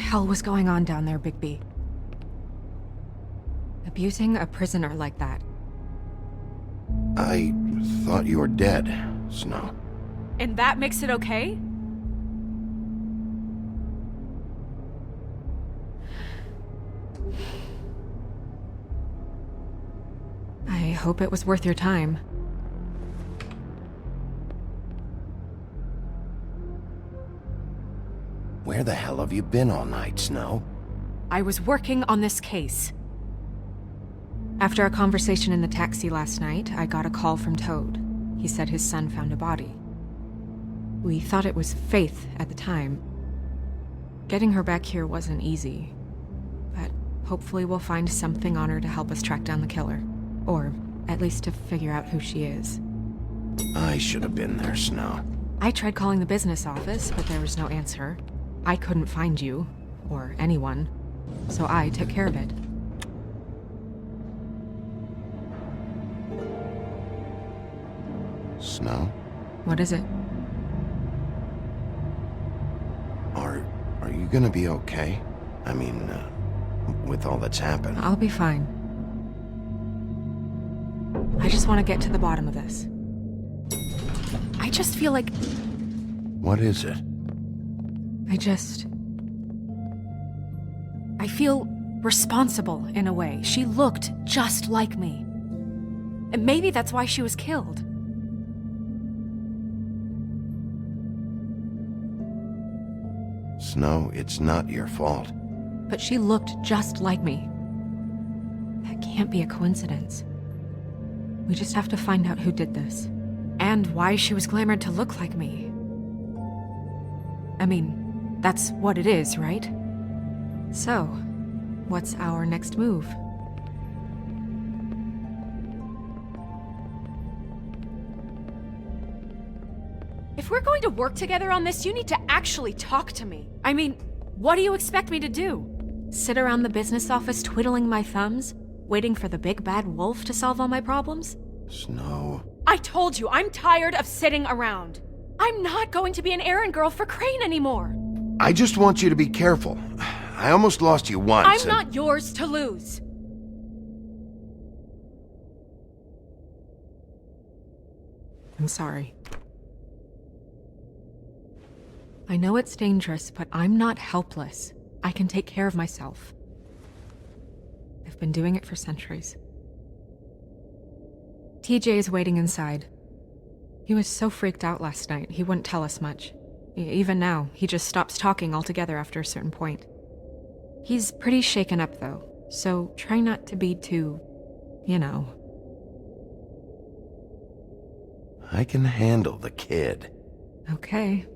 hell was going on down there, Bigby? Abusing a prisoner like that. I thought you were dead, Snow. And that makes it okay? I hope it was worth your time. Where the hell have you been all night, Snow? I was working on this case. After a conversation in the taxi last night, I got a call from Toad. He said his son found a body. We thought it was Faith at the time. Getting her back here wasn't easy, but hopefully we'll find something on her to help us track down the killer. Or at least to figure out who she is. I should have been there, Snow. I tried calling the business office, but there was no answer. I couldn't find you, or anyone, so I took care of it. Snow? What is it? Are you gonna be okay? I mean, with all that's happened. I'll be fine. I just want to get to the bottom of this. I just feel like... What is it? I feel responsible in a way. She looked just like me. And maybe that's why she was killed. Snow, it's not your fault. But she looked just like me. That can't be a coincidence. We just have to find out who did this. And why she was glamored to look like me. I mean, that's what it is, right? So, what's our next move? If we're going to work together on this, you need to actually talk to me. I mean, what do you expect me to do? Sit around the business office twiddling my thumbs, waiting for the big bad wolf to solve all my problems? Snow... I told you, I'm tired of sitting around. I'm not going to be an errand girl for Crane anymore. I just want you to be careful. I almost lost you once. I'm not yours to lose. I'm sorry. I know it's dangerous, but I'm not helpless. I can take care of myself. I've been doing it for centuries. TJ is waiting inside. He was so freaked out last night, he wouldn't tell us much. Even now, he just stops talking altogether after a certain point. He's pretty shaken up, though, so try not to be too, you know. I can handle the kid. Okay.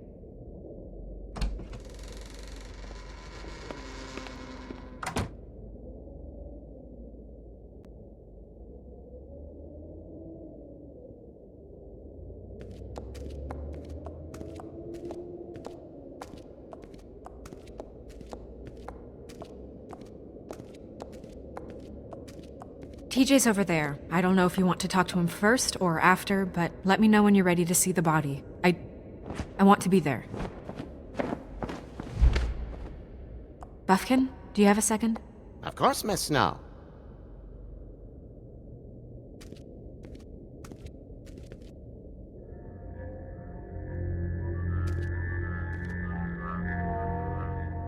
TJ's over there. I don't know if you want to talk to him first or after, but let me know when you're ready to see the body. I want to be there. Buffkin, do you have a second? Of course, Miss Snow.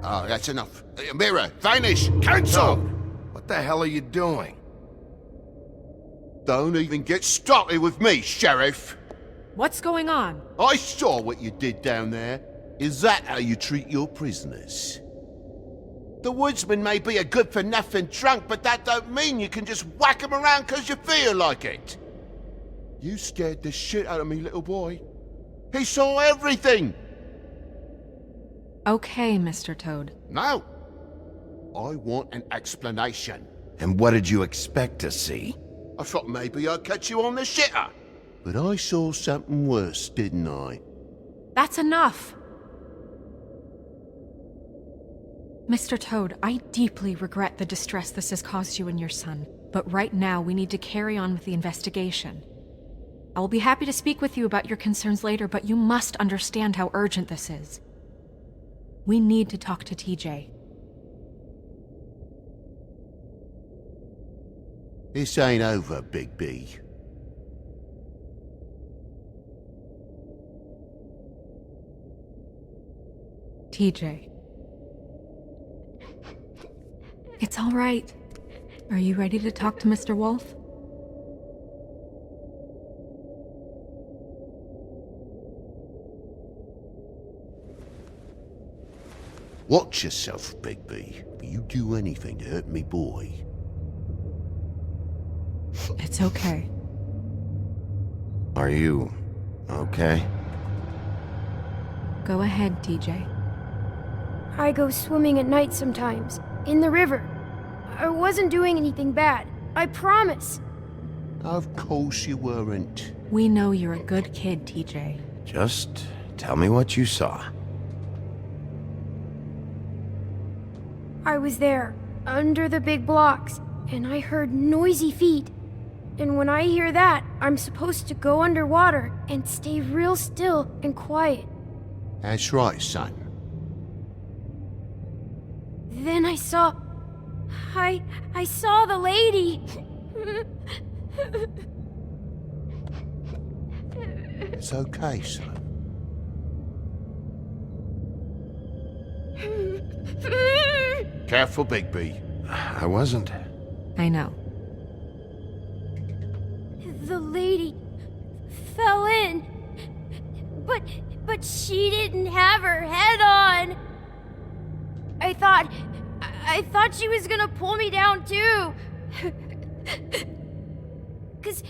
Oh, that's enough. Mirror, vanish, cancel! What the hell are you doing? Don't even get started with me, Sheriff. What's going on? I saw what you did down there. Is that how you treat your prisoners? The woodsman may be a good-for-nothing drunk, but that don't mean you can just whack him around because you feel like it. You scared the shit out of me, little boy. He saw everything. Okay, Mr. Toad. No. I want an explanation. And what did you expect to see? I thought maybe I'd catch you on the shitter. But I saw something worse, didn't I? That's enough! Mr. Toad, I deeply regret the distress this has caused you and your son, but right now we need to carry on with the investigation. I will be happy to speak with you about your concerns later, but you must understand how urgent this is. We need to talk to TJ. This ain't over, Bigby. TJ. It's all right. Are you ready to talk to Mr. Wolf? Watch yourself, Bigby. You do anything to hurt me, boy. It's okay. Are you okay? Go ahead, TJ. I go swimming at night sometimes, in the river. I wasn't doing anything bad, I promise. Of course you weren't. We know you're a good kid, TJ. Just tell me what you saw. I was there, under the big blocks, and I heard noisy feet. And when I hear that, I'm supposed to go underwater and stay real still and quiet. That's right, son. Then I saw the lady. It's okay, son. Careful, Bigby. I wasn't. I know. The lady fell in. But she didn't have her head on. I thought she was gonna pull me down too. Cause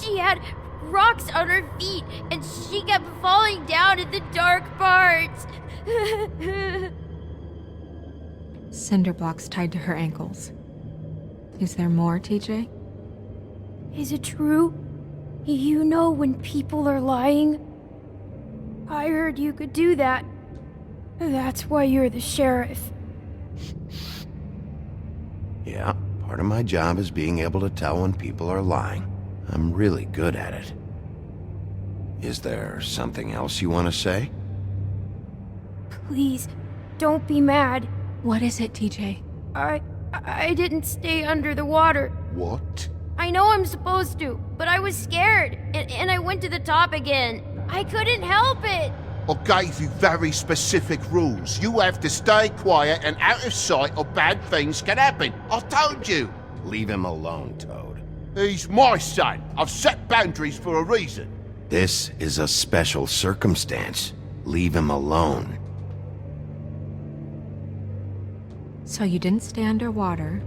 she had rocks on her feet and she kept falling down in the dark parts. Cinder blocks tied to her ankles. Is there more, TJ? Is it true? You know when people are lying? I heard you could do that. That's why you're the sheriff. Yeah, part of my job is being able to tell when people are lying. I'm really good at it. Is there something else you want to say? Please, don't be mad. What is it, TJ? I didn't stay under the water. What? I know I'm supposed to, but I was scared, and I went to the top again. I couldn't help it. I gave you very specific rules. You have to stay quiet and out of sight or bad things can happen. I told you. Leave him alone, Toad. He's my son. I've set boundaries for a reason. This is a special circumstance. Leave him alone. So you didn't stay underwater.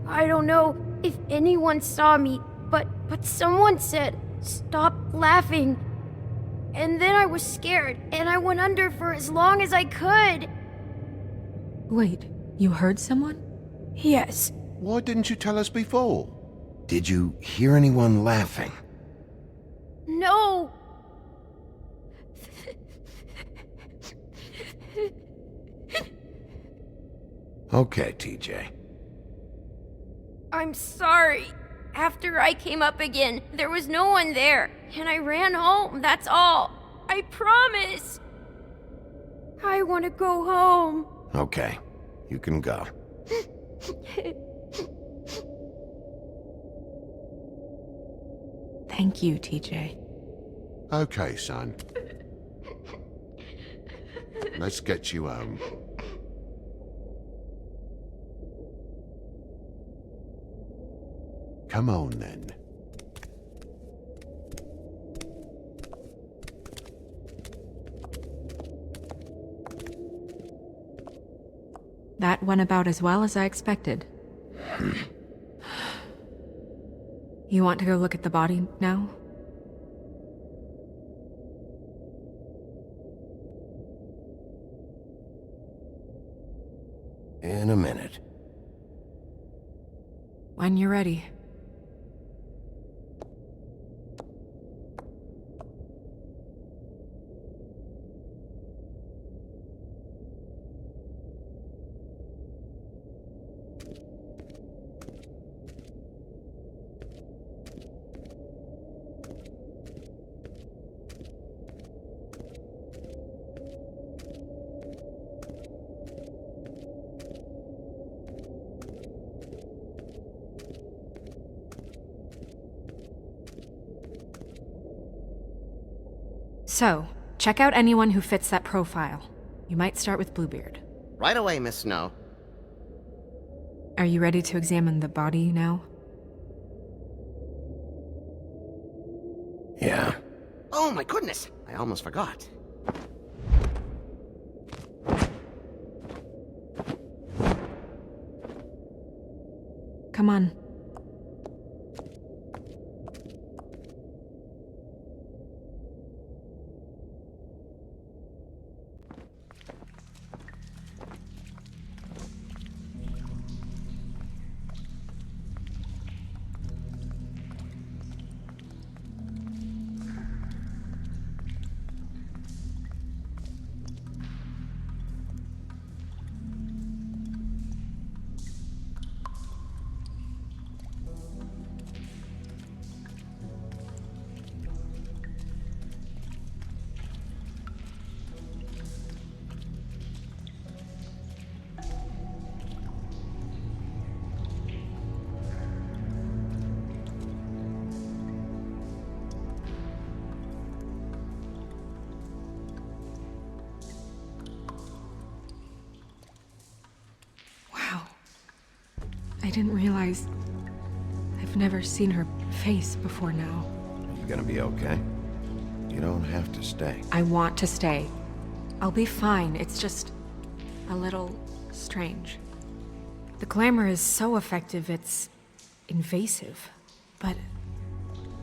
I don't know if anyone saw me, but someone said, "Stop laughing." And then I was scared, and I went under for as long as I could. Wait, you heard someone? Yes. Why didn't you tell us before? Did you hear anyone laughing? No. Okay, TJ. I'm sorry. After I came up again, there was no one there, and I ran home, that's all. I promise. I want to go home. Okay, you can go. Thank you, TJ. Okay, son. Let's get you home. Come on, then. That went about as well as I expected. You want to go look at the body now? In a minute. When you're ready. So, check out anyone who fits that profile. You might start with Bluebeard. Right away, Miss Snow. Are you ready to examine the body now? Yeah. Oh my goodness! I almost forgot. Come on. I didn't realize I've never seen her face before now. You gonna be okay? You don't have to stay. I want to stay. I'll be fine. It's just a little strange. The glamour is so effective, it's invasive. But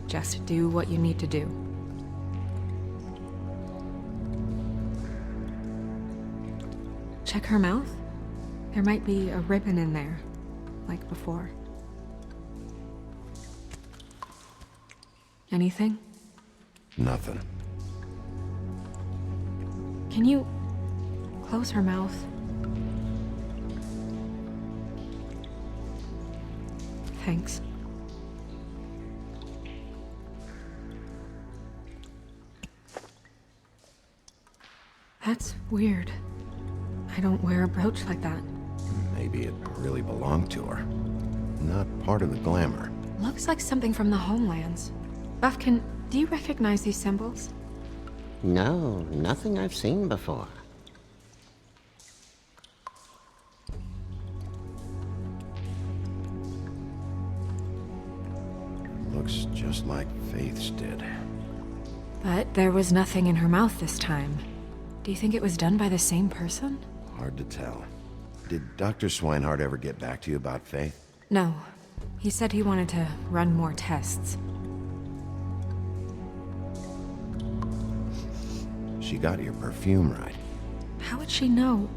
just do what you need to do. Check her mouth. There might be a ribbon in there, like before. Anything? Nothing. Can you close her mouth? Thanks. That's weird. I don't wear a brooch like that. Maybe it really belonged to her. Not part of the glamour. Looks like something from the homelands. Buffkin, do you recognize these symbols? No, nothing I've seen before. Looks just like Faith's did. But there was nothing in her mouth this time. Do you think it was done by the same person? Hard to tell. Did Dr. Swinehart ever get back to you about Faith? No. He said he wanted to run more tests. She got your perfume right. How would she know?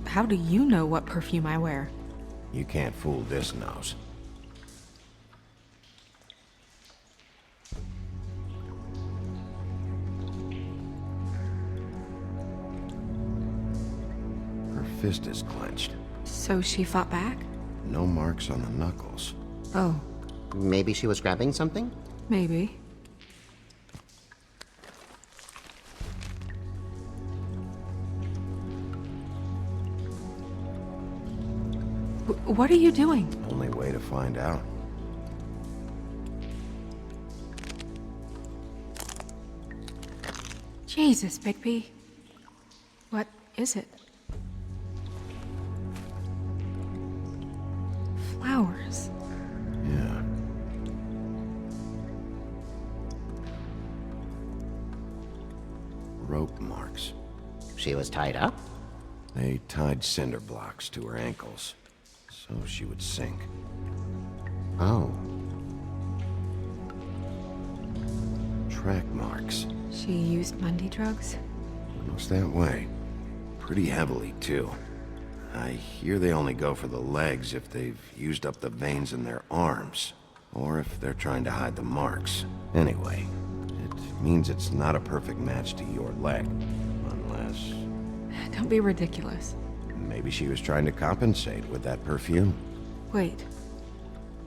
How do you know what perfume I wear? You can't fool this nose. Her fist is clenched. So she fought back? No marks on the knuckles. Oh, Maybe she was grabbing something? maybe. What are you doing? Only way to find out. Jesus, Bigby. What is it? Flowers. Yeah. Rope marks. She was tied up? They tied cinder blocks to her ankles, so she would sink. Oh. Track marks. She used Mundy drugs? Looks that way. Pretty heavily, too. I hear they only go for the legs if they've used up the veins in their arms, or if they're trying to hide the marks. Anyway, it means it's not a perfect match to your leg, unless... Don't be ridiculous. maybe she was trying to compensate with that perfume. Wait.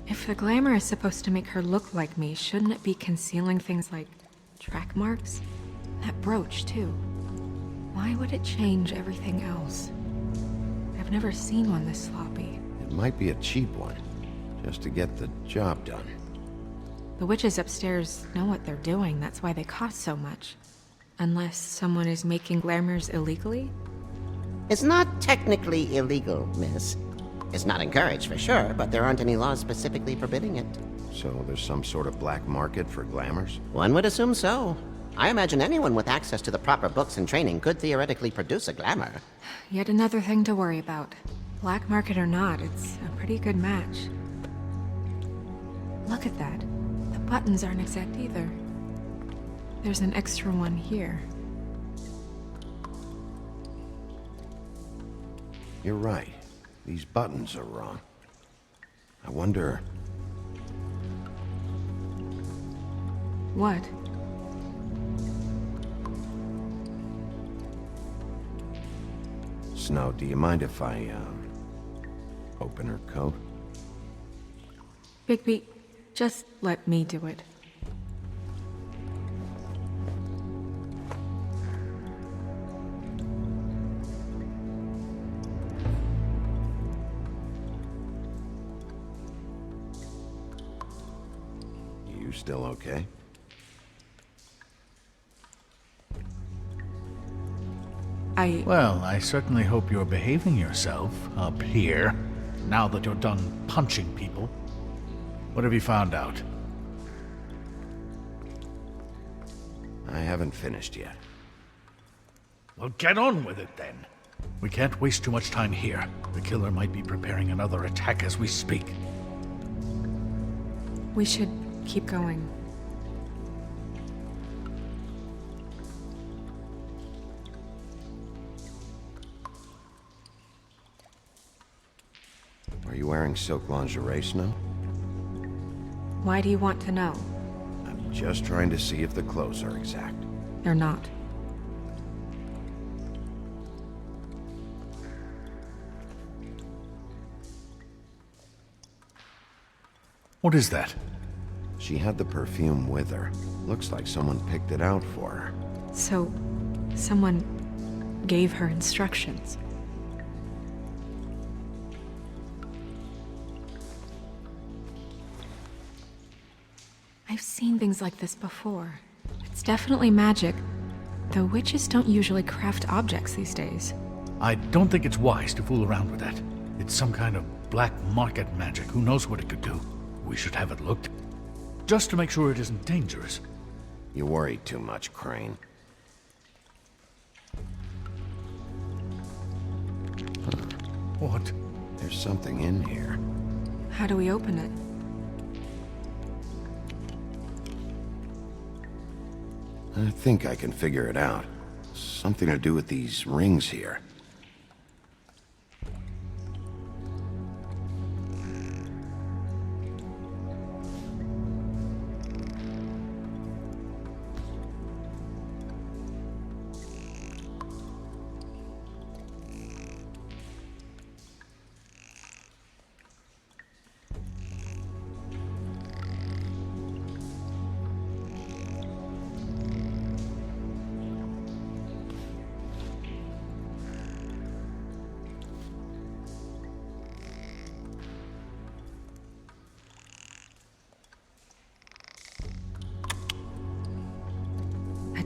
If the glamour is supposed to make her look like me, shouldn't it be concealing things like track marks? That brooch, too. Why would it change everything else? I've never seen one this sloppy. It might be a cheap one, just to get the job done. The witches upstairs know what they're doing, that's why they cost so much. Unless someone is making glamours illegally? It's not technically illegal, miss. It's not encouraged for sure, but there aren't any laws specifically forbidding it. So there's some sort of black market for glamours? One would assume so. I imagine anyone with access to the proper books and training could theoretically produce a glamour. Yet another thing to worry about. Black market or not, it's a pretty good match. Look at that. The buttons aren't exact either. There's an extra one here. You're right. These buttons are wrong. I wonder... What? Snow, do you mind if I, open her coat? Bigby, just let me do it. You still okay? Well, I certainly hope you're behaving yourself up here, now that you're done punching people. What have you found out? I haven't finished yet. Well, get on with it then. We can't waste too much time here. The killer might be preparing another attack as we speak. We should keep going. Are you wearing silk lingerie, Snow? Why do you want to know? I'm just trying to see if the clothes are exact. They're not. What is that? She had the perfume with her. Looks like someone picked it out for her. So, someone gave her instructions. I've seen things like this before. It's definitely magic, though witches don't usually craft objects these days. I don't think it's wise to fool around with that. It's some kind of black market magic. Who knows what it could do? We should have it looked. Just to make sure it isn't dangerous. You worry too much, Crane. What? There's something in here. How do we open it? I think I can figure it out. Something to do with these rings here.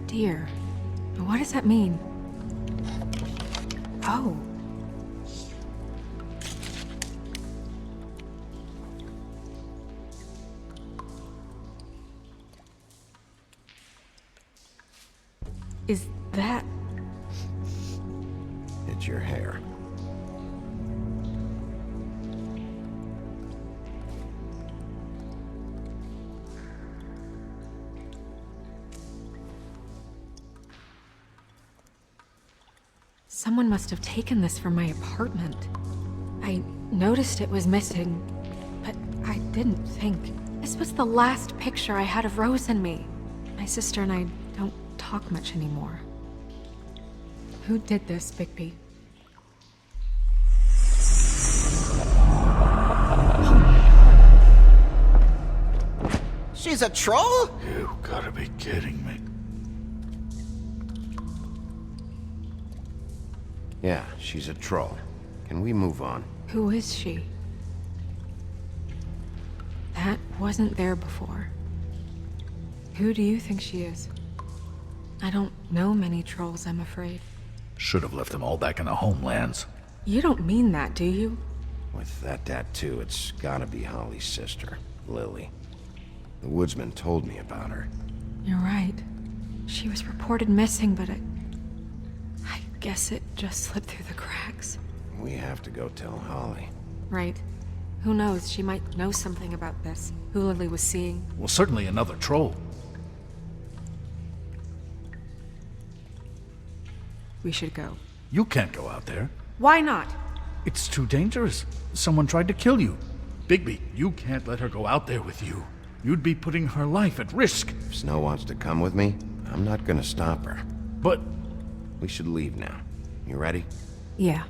Dear, what does that mean? Oh. Is that... It's your hair. Someone must have taken this from my apartment. I noticed it was missing, but I didn't think. This was the last picture I had of Rose and me. My sister and I don't talk much anymore. Who did this, Bigby? She's a troll? You gotta be kidding me. Yeah, she's a troll. Can we move on? Who is she? That wasn't there before. Who do you think she is? I don't know many trolls, I'm afraid. Should have left them all back in the homelands. You don't mean that, do you? With that tattoo, it's gotta be Holly's sister, Lily. The woodsman told me about her. You're right. She was reported missing, but I guess it just slipped through the cracks. We have to go tell Holly. Right. Who knows, she might know something about this. Who Lily was seeing. Well, certainly another troll. We should go. You can't go out there. Why not? It's too dangerous. Someone tried to kill you. Bigby, you can't let her go out there with you. You'd be putting her life at risk. If Snow wants to come with me, I'm not gonna stop her. But We should leave now. You ready? Yeah.